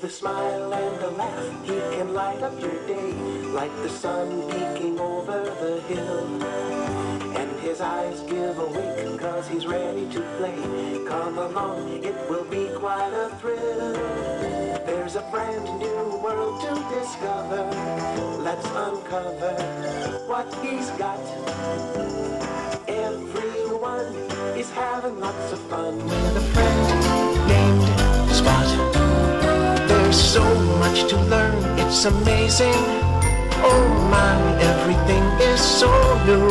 With a smile and a laugh, he can light up your day, like the sun peeking over the hill. And his eyes give a wink, cause he's ready to play. Come along, it will be quite a thrill. There's a brand new world to discover. Let's uncover what he's got. Everyone is having lots of fun with a friend named Spot. There's so much to learn, it's amazing. Oh my, everything is so new.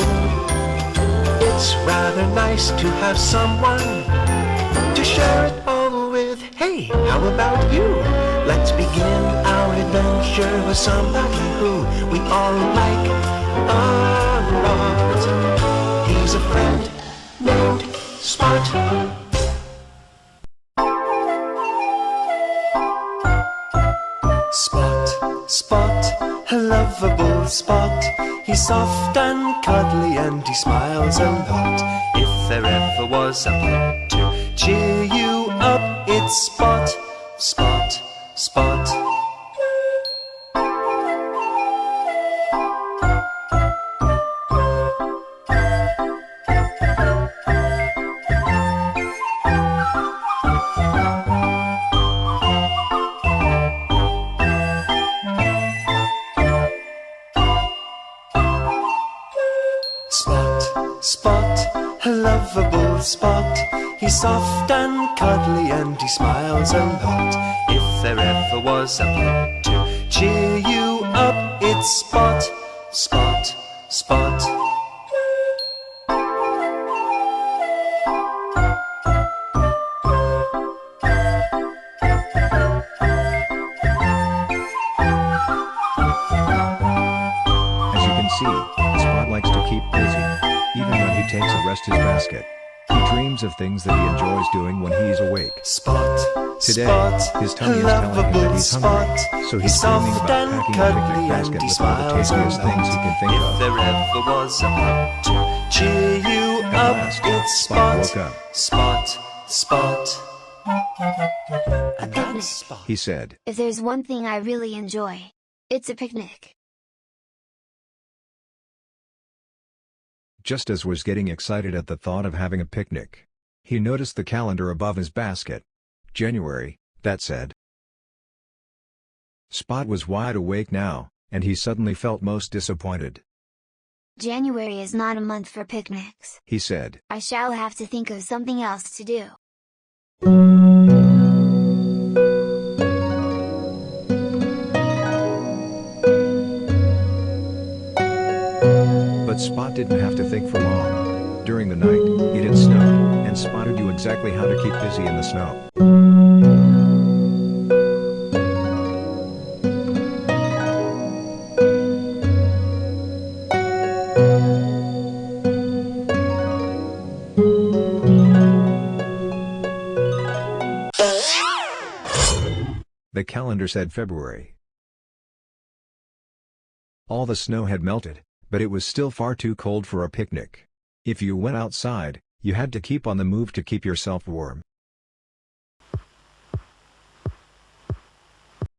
It's rather nice to have someone to share it all with. Hey, how about you? Let's begin our adventure with somebody who we all like a lot. He's a friend named Spot. Spot, Spot, a lovable Spot. He's soft and cuddly and he smiles a lot. If there ever was a pet to cheer you up, it's Spot, Spot, Spot. Spot, Spot, a lovable Spot. He's soft and cuddly and he smiles a lot. If there ever was a pet to cheer you up, it's Spot, Spot, Spot. As you can see, Spot likes to keep busy. Even when he takes a rest his basket, he dreams of things that he enjoys doing when he's awake. Spot, Today, Spot, his tummy is telling him that he's hungry, so he's dreaming about packing a picnic basket with all the tastiest things he can think If of. there ever was a pet to cheer you At up, last, it's Spot Spot, woke up. Spot, Spot. A picnic. He said, If there's one thing I really enjoy, it's a picnic. just as was getting excited at the thought of having a picnic. He noticed the calendar above his basket. January, that said. Spot was wide awake now, and he suddenly felt most disappointed. January is not a month for picnics, He said. I shall have to think of something else to do. But Spot didn't have to think for long. During the night, it had snowed, and Spot knew exactly how to keep busy in the snow. The calendar said February. All the snow had melted, but it was still far too cold for a picnic. If you went outside, you had to keep on the move to keep yourself warm.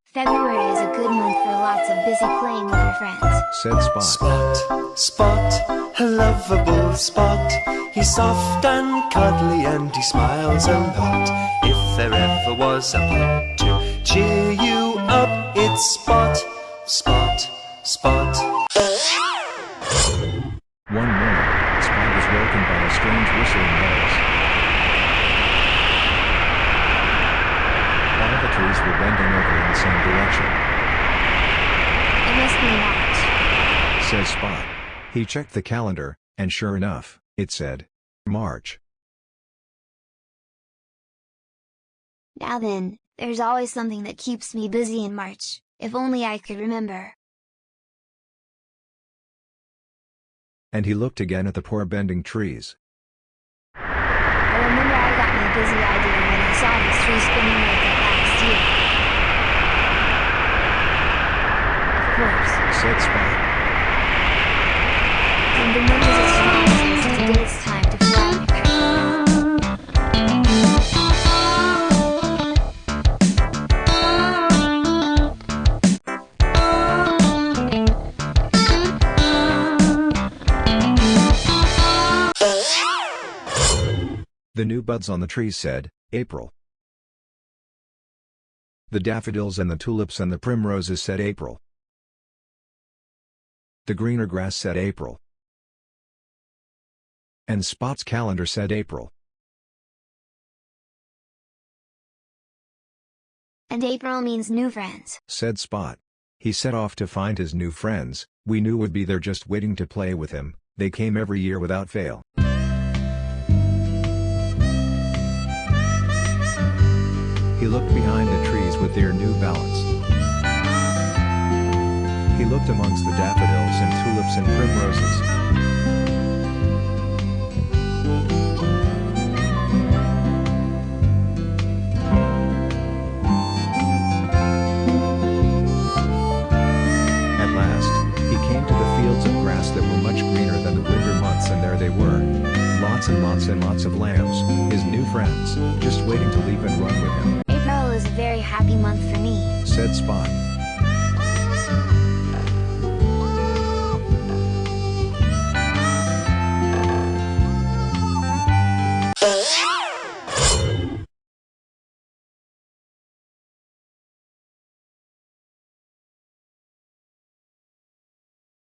February is a good month for lots of busy playing with your friends, Said Spot. Spot, Spot, a lovable Spot. He's soft and cuddly and he smiles a lot. If there ever was a pet to cheer you up, it's Spot, Spot, Spot. One morning, Spot was woken by a strange whistling noise. All the trees were bending over in the same direction, it must be March. said Spot. He checked the calendar, and sure enough, it said March. Now then, there's always something that keeps me busy in March, if only I could remember. And he looked again at the poor bending trees. I remember I got my busy idea when I saw this tree spinning like that last year. Of course. Said Spot. And the wind is as strong as today it's time to fly my kite. new buds on the trees said, April. The daffodils and the tulips and the primroses said April. The greener grass said April. And Spot's calendar said April. And April means new friends, said Spot. He set off to find his new friends, we knew would be there just waiting to play with him. They came every year without fail. He looked behind the trees with their new balance. He looked amongst the daffodils and tulips and primroses. At last, he came to the fields of grass that were much greener than the winter months, and there they were. Lots and lots and lots of lambs, his new friends, just waiting to leap and run with him. April is a very happy month for me, said Spot.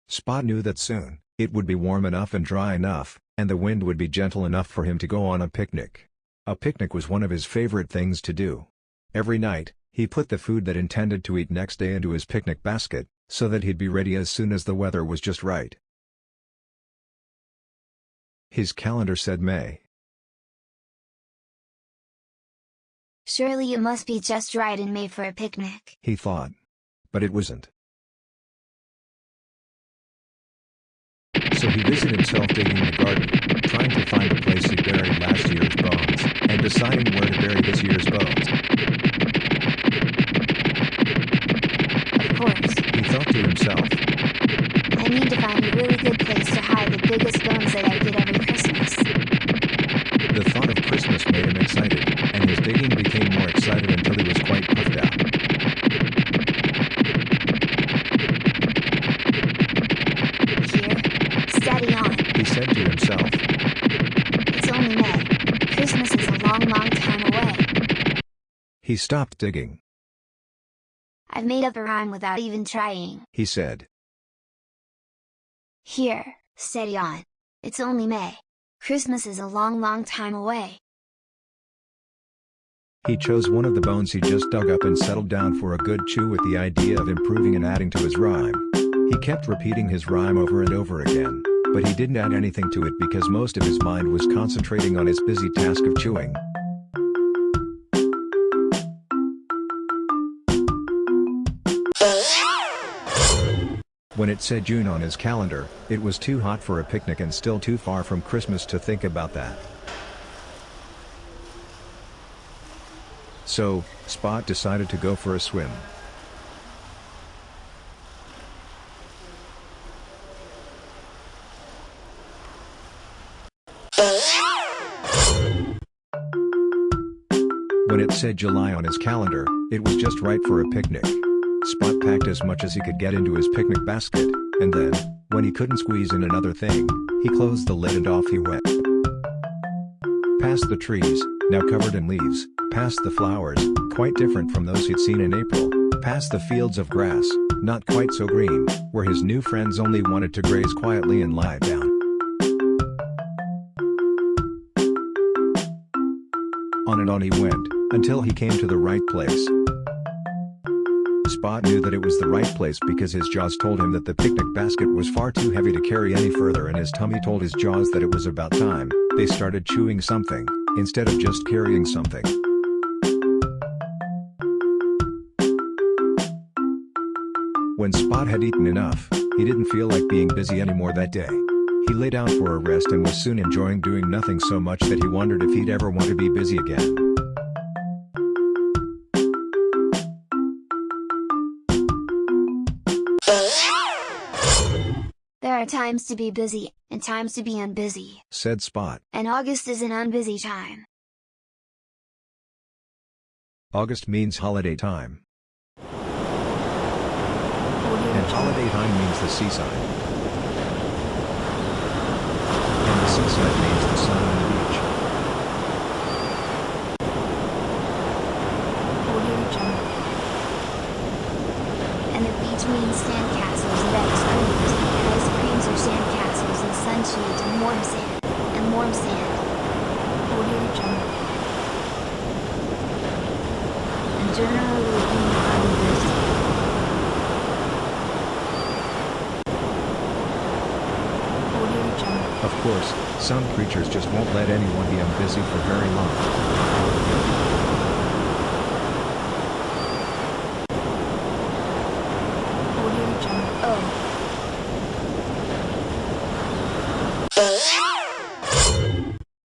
Spot knew that soon, it would be warm enough and dry enough, and the wind would be gentle enough for him to go on a picnic. A picnic was one of his favorite things to do. Every night, he put the food that intended to eat next day into his picnic basket, so that he'd be ready as soon as the weather was just right. His calendar said May. Surely it must be just right in May for a picnic, he thought. But it wasn't. So he busied himself digging the garden, trying to find the place he buried last year's bones, and deciding where to bury this year's bones. Of course, he thought to himself. I need to find a really good place to hide the biggest bones that I get every Christmas. The thought of Christmas made him excited, and his digging became more excited until he was quite puffed out. Steady on, he said to himself. It's only May. Christmas is a long, long time away. He stopped digging. I've made up a rhyme without even trying, he said. Here, steady on. It's only May. Christmas is a long, long time away. He chose one of the bones he just dug up and settled down for a good chew with the idea of improving and adding to his rhyme. He kept repeating his rhyme over and over again, but he didn't add anything to it because most of his mind was concentrating on his busy task of chewing. When it said June on his calendar, it was too hot for a picnic and still too far from Christmas to think about that. So, Spot decided to go for a swim. When it said July on his calendar, it was just right for a picnic. Spot packed as much as he could get into his picnic basket, and then, when he couldn't squeeze in another thing, he closed the lid and off he went. Past the trees, now covered in leaves, past the flowers, quite different from those he'd seen in April, past the fields of grass, not quite so green, where his new friends only wanted to graze quietly and lie down. On and on he went, until he came to the right place. Spot knew that it was the right place because his jaws told him that the picnic basket was far too heavy to carry any further, and his tummy told his jaws that it was about time they started chewing something, instead of just carrying something. When Spot had eaten enough, he didn't feel like being busy anymore that day. He lay down for a rest and was soon enjoying doing nothing so much that he wondered if he'd ever want to be busy again. There are times to be busy, and times to be unbusy, said Spot. And August is an unbusy time. August means holiday time. And holiday time means the seaside. And the seaside means the sun and the beach. means sandcastles and ice creams, and ice creams are sandcastles and sunshades and warm sand. Audio Jungle. And generally being unbusy. Audio Jungle. Of course, some creatures just won't let anyone be busy for very long. Audio Jungle. Oh,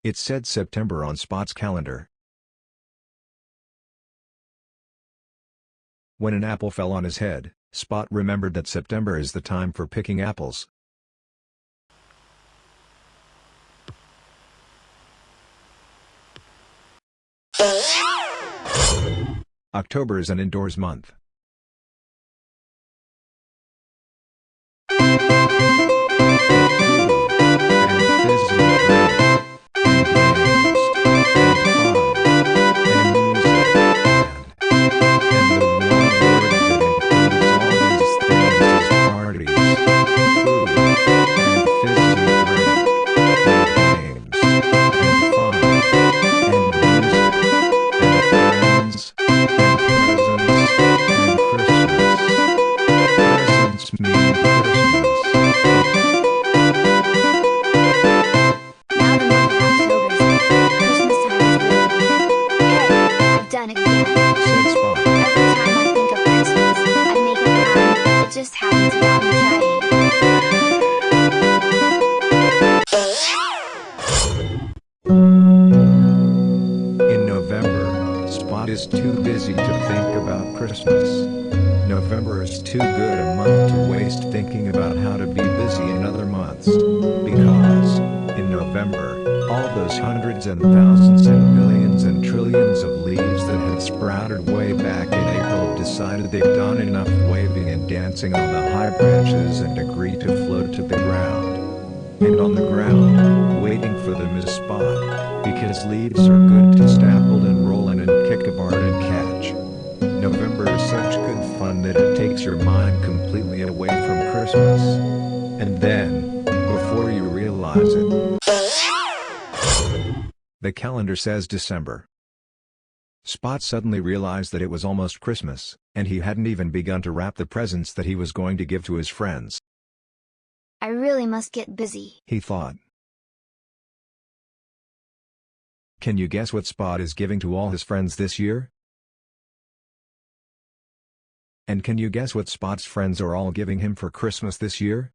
It said September on Spot's calendar. When an apple fell on his head, Spot remembered that September is the time for picking apples. October is an indoors month. now the month of October is here. Christmas time is really here. Hey, I've done it again. Said Spot. Every time I think of Christmas, I make a rhyme. It just happens without me trying. In November, Spot is too busy to think about Christmas. November is too good a month to waste thinking about how to be busy in other months. Because, in November, all those hundreds and thousands and millions and trillions of leaves that had sprouted way back in April decided they've done enough waving and dancing on the high branches and agreed to float to the ground. And on the ground, waiting for them is Spot, because leaves are good to staple and roll in and kick apart and catch. November is such good fun that it takes your mind completely away from Christmas. And then, before you realize it, the calendar says December. Spot suddenly realized that it was almost Christmas, and he hadn't even begun to wrap the presents that he was going to give to his friends. I really must get busy. He thought. Can you guess what Spot is giving to all his friends this year? And can you guess what Spot's friends are all giving him for Christmas this year?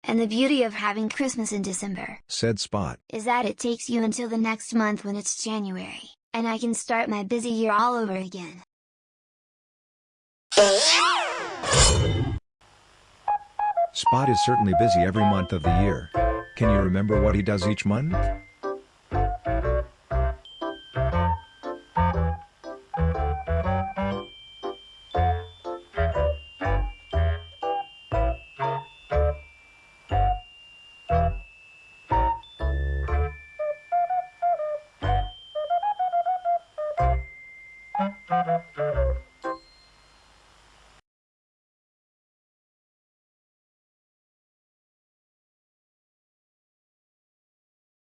And the beauty of having Christmas in December Said Spot. is that it takes you until the next month when it's January, and I can start my busy year all over again. Spot is certainly busy every month of the year. Can you remember what he does each month?